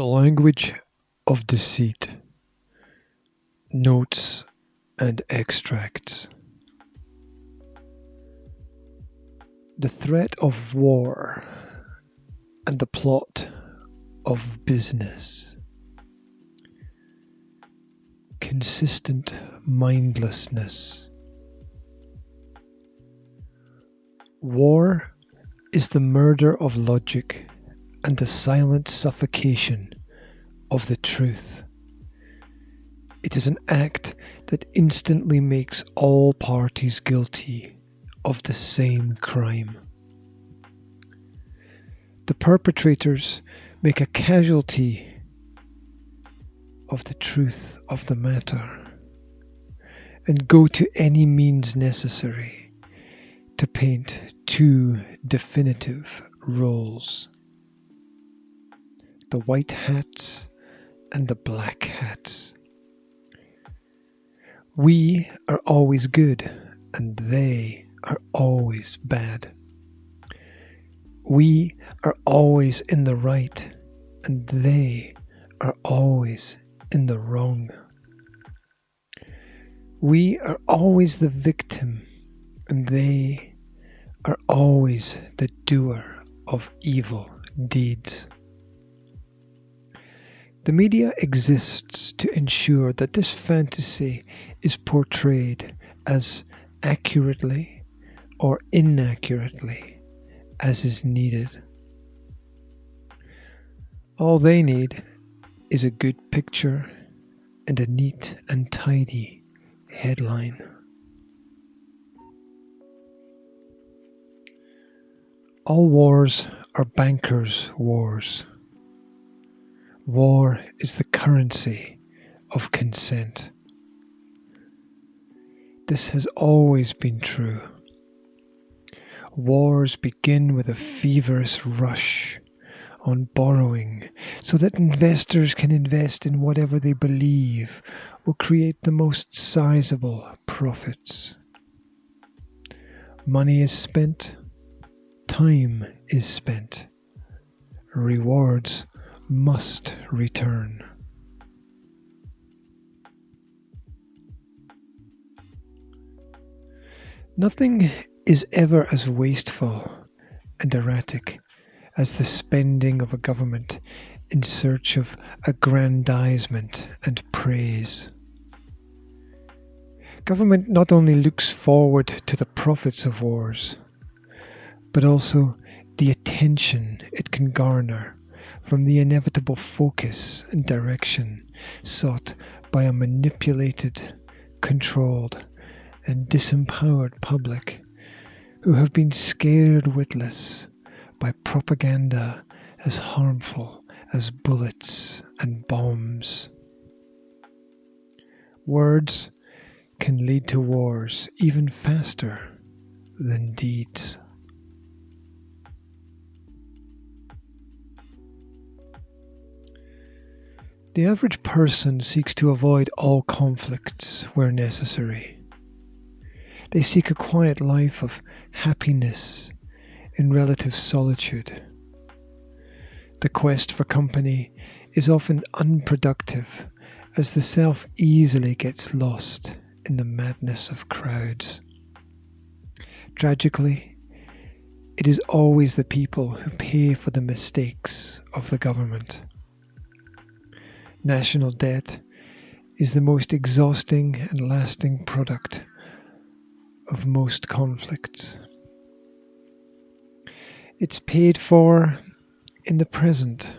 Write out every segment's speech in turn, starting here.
The language of deceit. Notes and extracts. The threat of war and the plot of business. Consistent mindlessness. War is the murder of logic and the silent suffocation of the truth. It is an act that instantly makes all parties guilty of the same crime. The perpetrators make a casualty of the truth of the matter and go to any means necessary to paint two definitive roles: the white hats and the black hats. We are always good and they are always bad. We are always in the right and they are always in the wrong. We are always the victim and they are always the doer of evil deeds. The media exists to ensure that this fantasy is portrayed as accurately or inaccurately as is needed. All they need is a good picture and a neat and tidy headline. All wars are bankers' wars. War is the currency of consent. This has always been true. Wars begin with a feverish rush on borrowing so that investors can invest in whatever they believe will create the most sizable profits. Money is spent, time is spent, rewards must return. Nothing is ever as wasteful and erratic as the spending of a government in search of aggrandizement and praise. Government not only looks forward to the profits of wars, but also the attention it can garner from the inevitable focus and direction sought by a manipulated, controlled, and disempowered public who have been scared witless by propaganda as harmful as bullets and bombs. Words can lead to wars even faster than deeds. The average person seeks to avoid all conflicts where necessary. They seek a quiet life of happiness in relative solitude. The quest for company is often unproductive as the self easily gets lost in the madness of crowds. Tragically, it is always the people who pay for the mistakes of the government. National debt is the most exhausting and lasting product of most conflicts. It's paid for in the present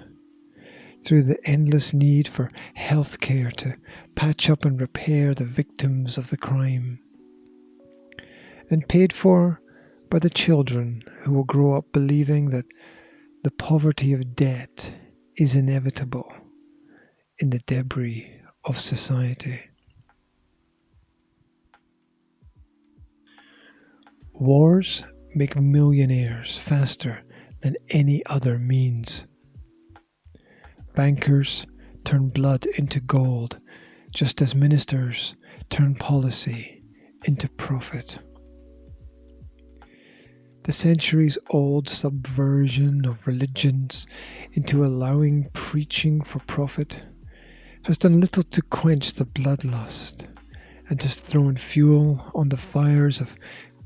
through the endless need for health care to patch up and repair the victims of the crime, and paid for by the children who will grow up believing that the poverty of debt is inevitable in the debris of society. Wars make millionaires faster than any other means. Bankers turn blood into gold, just as ministers turn policy into profit. The centuries-old subversion of religions into allowing preaching for profit has done little to quench the bloodlust and has thrown fuel on the fires of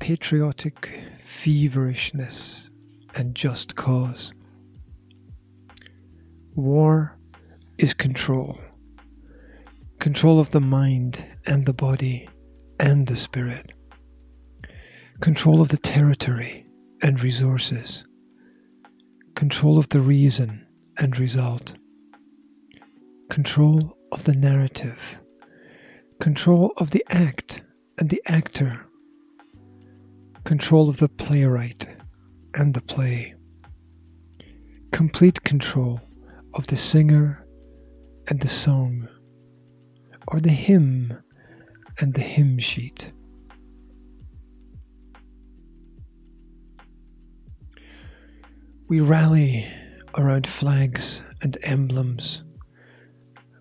patriotic feverishness and just cause. War is control. Control of the mind and the body and the spirit. Control of the territory and resources. Control of the reason and result. Control of the narrative. Control of the act and the actor. Control of the playwright and the play. Complete control of the singer and the song, or the hymn and the hymn sheet. We rally around flags and emblems.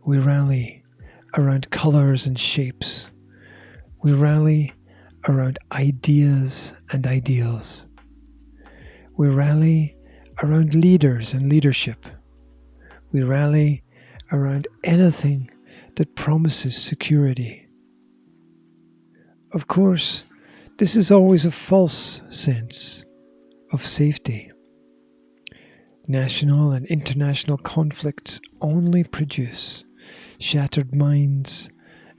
We rally around colours and shapes. We rally around ideas and ideals. We rally around leaders and leadership. We rally around anything that promises security. Of course, this is always a false sense of safety. National and international conflicts only produce shattered minds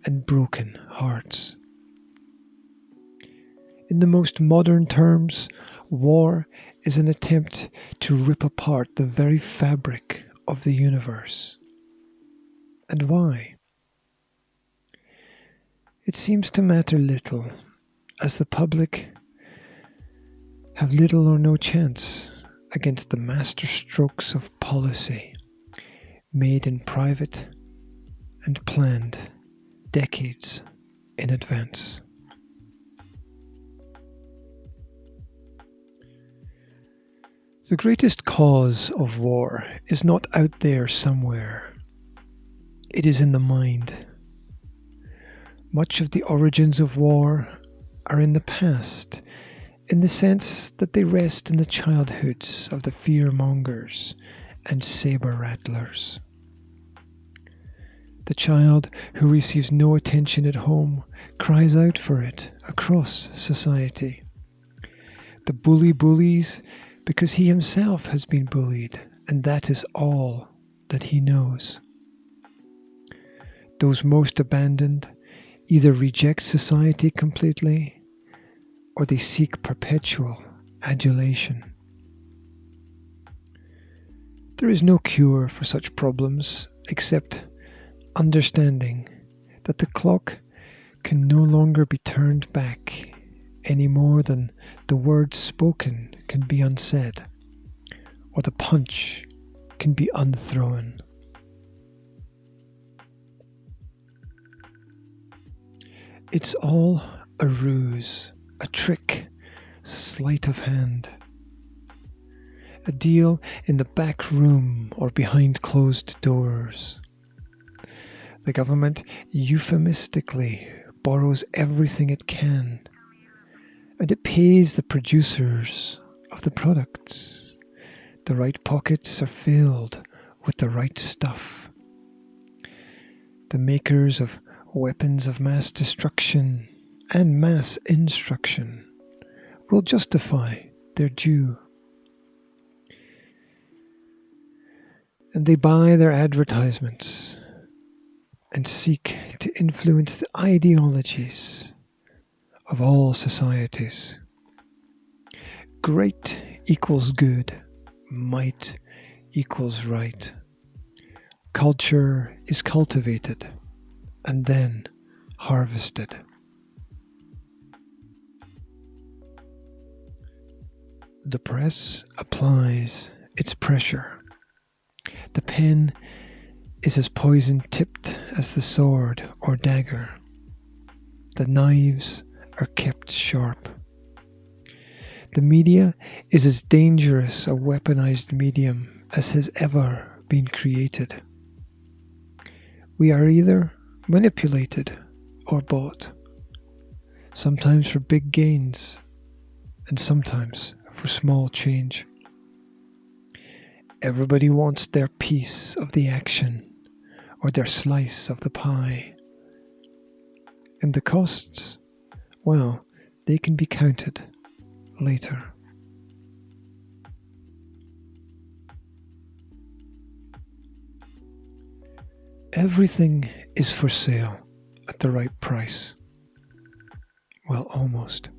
and broken hearts. In the most modern terms, war is an attempt to rip apart the very fabric of the universe. And why? It seems to matter little, as the public have little or no chance against the masterstrokes of policy made in private and planned decades in advance. The greatest cause of war is not out there somewhere. It is in the mind. Much of the origins of war are in the past, in the sense that they rest in the childhoods of the fear-mongers and saber-rattlers. The child who receives no attention at home cries out for it across society. The bully bullies because he himself has been bullied, and that is all that he knows. Those most abandoned either reject society completely, or they seek perpetual adulation. There is no cure for such problems except understanding that the clock can no longer be turned back any more than the words spoken can be unsaid, or the punch can be unthrown. It's all a ruse, a trick, sleight of hand. A deal in the back room or behind closed doors. The government euphemistically borrows everything it can, and it pays the producers of the products. The right pockets are filled with the right stuff. The makers of weapons of mass destruction and mass instruction will justify their due. And they buy their advertisements and seek to influence the ideologies of all societies. Great equals good, might equals right. Culture is cultivated and then harvested. The press applies its pressure. The pen is as poison-tipped as the sword or dagger. The knives are kept sharp. The media is as dangerous a weaponized medium as has ever been created. We are either manipulated or bought, sometimes for big gains and sometimes for small change. Everybody wants their piece of the action or their slice of the pie. And the costs, well, they can be counted later. Everything is for sale at the right price. Well, almost.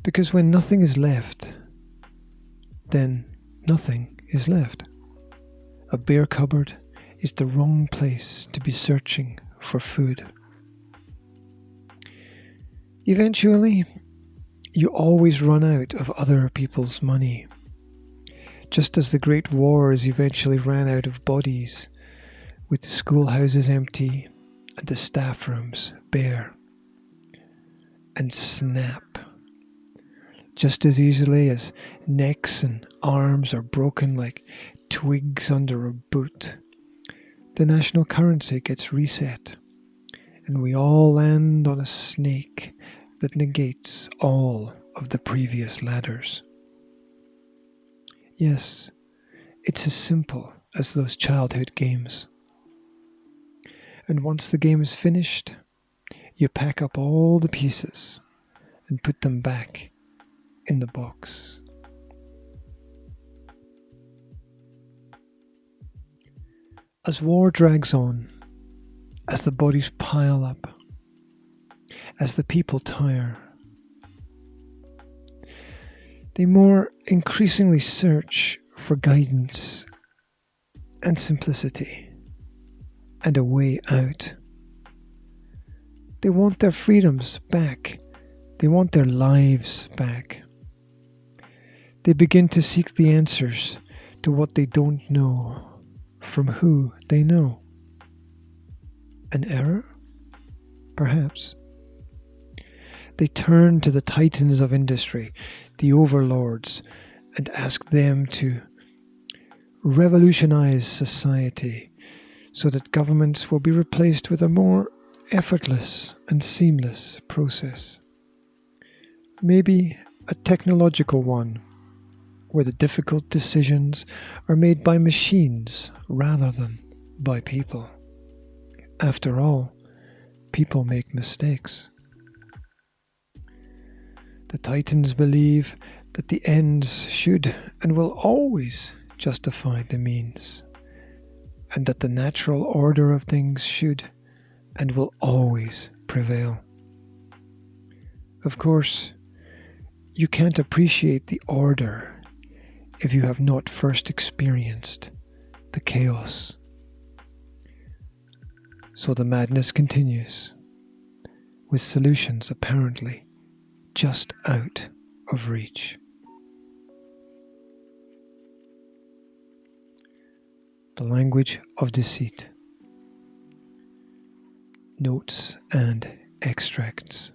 Because when nothing is left, then nothing is left. A bare cupboard is the wrong place to be searching for food. Eventually, you always run out of other people's money, just as the Great Wars eventually ran out of bodies, with the schoolhouses empty and the staff rooms bare. And snap, just as easily as necks and arms are broken like twigs under a boot, the national currency gets reset, and we all land on a snake that negates all of the previous ladders. Yes, it's as simple as those childhood games. And once the game is finished, you pack up all the pieces and put them back in the box. As war drags on, as the bodies pile up, as the people tire, they more increasingly search for guidance and simplicity and a way out. They want their freedoms back. They want their lives back. They begin to seek the answers to what they don't know from who they know. An error? Perhaps. They turn to the titans of industry, the overlords, and ask them to revolutionize society so that governments will be replaced with a more effortless and seamless process. Maybe a technological one, where the difficult decisions are made by machines rather than by people. After all, people make mistakes. The Titans believe that the ends should and will always justify the means, and that the natural order of things should and will always prevail. Of course, you can't appreciate the order if you have not first experienced the chaos. So the madness continues, with solutions apparently just out of reach. The language of deceit. Notes and extracts.